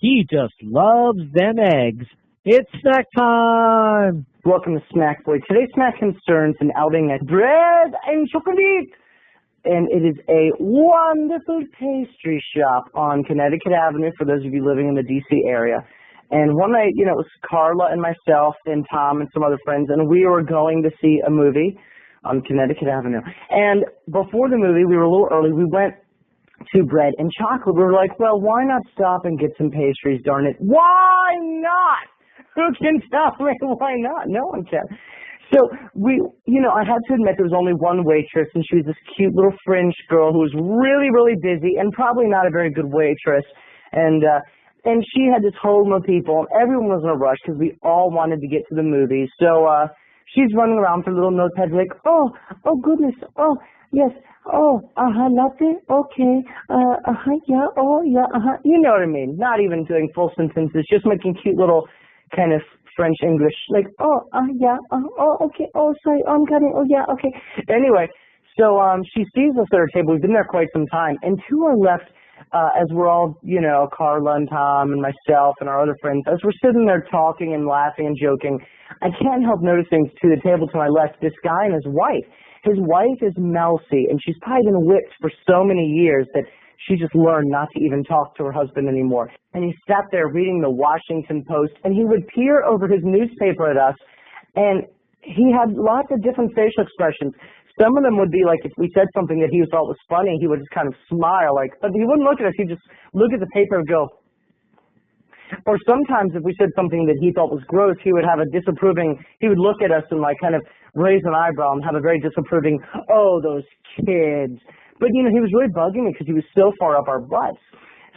He just loves them eggs. It's snack time! Welcome to Snackboy. Today's snack concerns an outing at Bread and Chocolate. And it is a wonderful pastry shop on Connecticut Avenue for those of you living in the D.C. area. And one night, it was Carla and myself and Tom and some other friends, and we were going to see a movie on Connecticut Avenue. And before the movie, we were a little early. We went to Bread and Chocolate. We were like, well, why not stop and get some pastries, darn it? Why not? Who can tell me why not? No one can. So I had to admit there was only one waitress, and she was this cute little French girl who was really, really busy and probably not a very good waitress. And she had this whole room of people, and everyone was in a rush because we all wanted to get to the movie. So she's running around with her little notepad like, oh goodness, oh yes, latte, okay, yeah, oh yeah, you know what I mean? Not even doing full sentences, just making cute little kind of French English, like, yeah, okay, sorry, I'm coming, yeah, okay. Anyway, so she sees us at our table. We've been there quite some time, and to our left, as we're all, Carla and Tom and myself and our other friends, as we're sitting there talking and laughing and joking, I can't help noticing to the table to my left, this guy and his wife. His wife is mousy, and she's probably been whipped for so many years that she just learned not to even talk to her husband anymore. And he sat there reading the Washington Post, and he would peer over his newspaper at us, and he had lots of different facial expressions. Some of them would be like if we said something that he thought was funny, he would just kind of smile, but he wouldn't look at us. He'd just look at the paper and go. Or sometimes if we said something that he thought was gross, he would have he would look at us and kind of raise an eyebrow and have a very disapproving, oh, those kids. But, he was really bugging me because he was so far up our butts.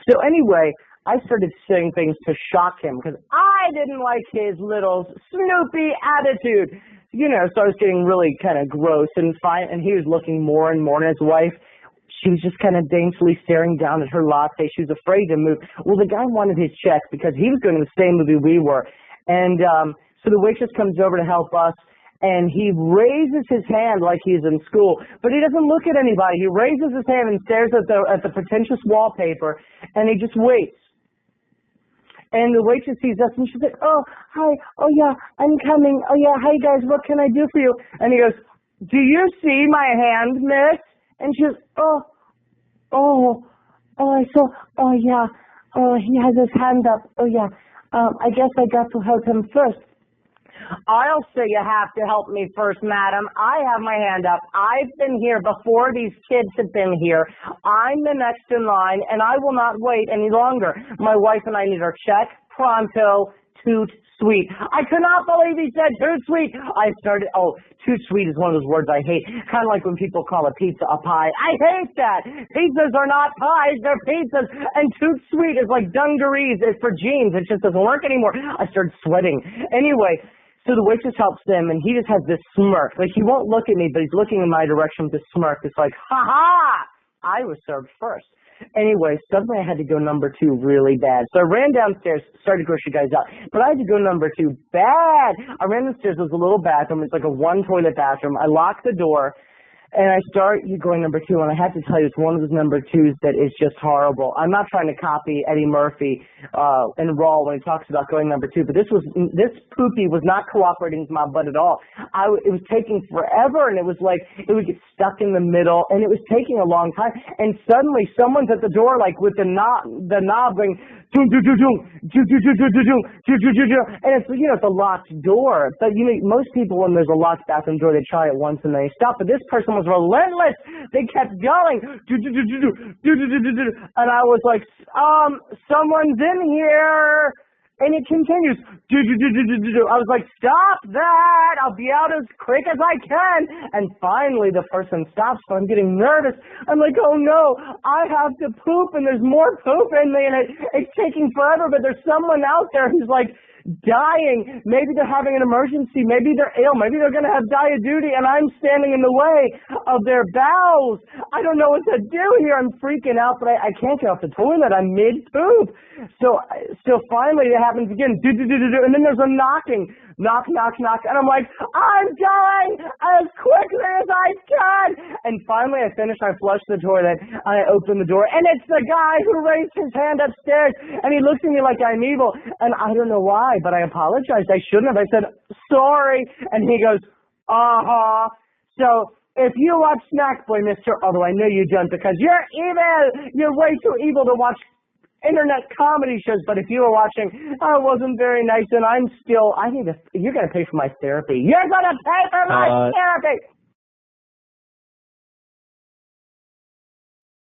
So anyway, I started saying things to shock him because I didn't like his little Snoopy attitude. So I was getting really kind of gross and he was looking more and more, and his wife, she was just kind of daintily staring down at her latte. She was afraid to move. Well, the guy wanted his check because he was going to the same movie we were. And so the waitress comes over to help us, and he raises his hand like he's in school, but he doesn't look at anybody. He raises his hand and stares at the pretentious wallpaper, and he just waits. And the waitress sees us, and she's like, oh, hi, oh, yeah, I'm coming. Oh, yeah, hi, guys, what can I do for you? And he goes, do you see my hand, miss? And she goes, I saw, oh, yeah, he has his hand up. Oh, yeah, I guess I got to help him first. I'll say you have to help me first, madam. I have my hand up. I've been here before these kids have been here. I'm the next in line, and I will not wait any longer. My wife and I need our check pronto. Toot sweet. I could not believe he said toot sweet. Toot sweet is one of those words I hate. Kind of like when people call a pizza a pie. I hate that. Pizzas are not pies. They're pizzas. And toot sweet is like dungarees. It's for jeans. It just doesn't work anymore. I started sweating. Anyway, so the waitress helps him, and he just has this smirk. Like, he won't look at me, but he's looking in my direction with this smirk. It's like, ha-ha! I was served first. Anyway, suddenly I had to go number 2 really bad. So I ran downstairs, started to grocery guys out, but I had to go number 2 bad. I ran downstairs, there was a little bathroom. It's like a 1-toilet bathroom. I locked the door, and I start going number 2, and I have to tell you, it's one of those number 2s that is just horrible. I'm not trying to copy Eddie Murphy in Raw when he talks about going number 2, but this poopy was not cooperating with my butt at all. It was taking forever, and it was like it would get stuck in the middle, and it was taking a long time. And suddenly, someone's at the door, with the knob going, doom, doom, doom, doom, doom, doom, doom, doom, doom, doom, doom, doom, doom, and it's a locked door. But most people, when there's a locked bathroom door, they try it once and they stop. But this person was relentless. They kept going, and I was like, someone's in here. And it continues. I was like, stop that. I'll be out as quick as I can. And finally, the person stops, so I'm getting nervous. I'm like, oh, no, I have to poop, and there's more poop in me, and it's taking forever, but there's someone out there who's dying. Maybe they're having an emergency. Maybe they're ill. Maybe they're going to have duty, and I'm standing in the way of their bowels. I don't know what to do here. I'm freaking out, but I can't get off the toilet. I'm mid-poop. So finally it happens again. And then there's a knocking. knock, knock, knock. And I'm like, I'm going as quickly as I can. And finally I finish, I flush the toilet, I open the door, and it's the guy who raised his hand upstairs. And he looks at me like I'm evil. And I don't know why, but I apologized. I shouldn't have. I said, sorry. And he goes, uh-huh. So if you watch Snackboy, mister, although I know you don't because you're evil, you're way too evil to watch internet comedy shows, but if you were watching, I wasn't very nice, and you're going to pay for my therapy. You're going to pay for my therapy.